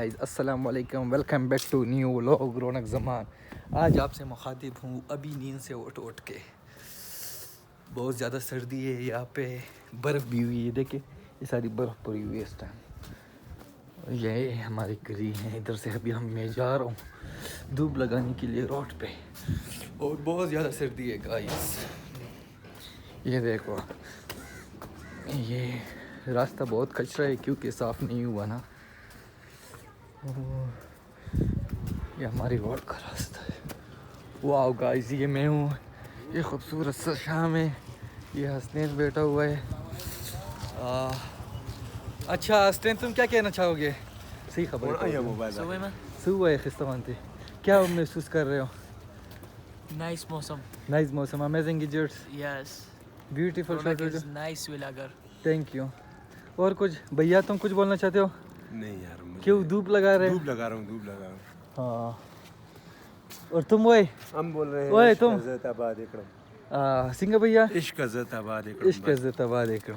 अस्सलाम वालेकुम, welcome back to new vlog Raunak Zaman. आज आपसे मुखातिब हूँ अभी नींद से उठ के। बहुत ज़्यादा सर्दी है यहाँ पे, बर्फ़ भी हुई है। देखिए ये सारी बर्फ़ पड़ी हुई है इस टाइम। ये हमारी गली है, इधर से अभी मैं जा रहा हूँ धूप लगाने के लिए रोड पे, और बहुत ज़्यादा सर्दी है गाइस। ये देखो, ये रास्ता बहुत कचरा है क्योंकि साफ़ नहीं हुआ ना। ये हमारी रोड का रास्ता है। वाह गाइस, ये मैं हूँ, ये खूबसूरत सा शाम है। ये हसनैन बैठा हुआ है। अच्छा हसनैन, तुम क्या कहना चाहोगे? सही खबर सुबह खिस्तान थे, क्या महसूस कर रहे हो? नाइस मौसम। नाइस मौसम, amazing geysers, yes, beautiful shot. Nice vlogger. Thank you. और कुछ भैया, तुम कुछ बोलना चाहते हो? नहीं यार, मुझे क्यों धूप लगा रहे? धूप लगा रहा हूँ। हाँ, और तुम वही हम बोल रहे हैं ओए इश्क तुम इज़्ज़त आबाद इकरम। सिंगा भैया, इश्क इज़्ज़त आबाद इकरम। इश्क इज़्ज़त आबाद एक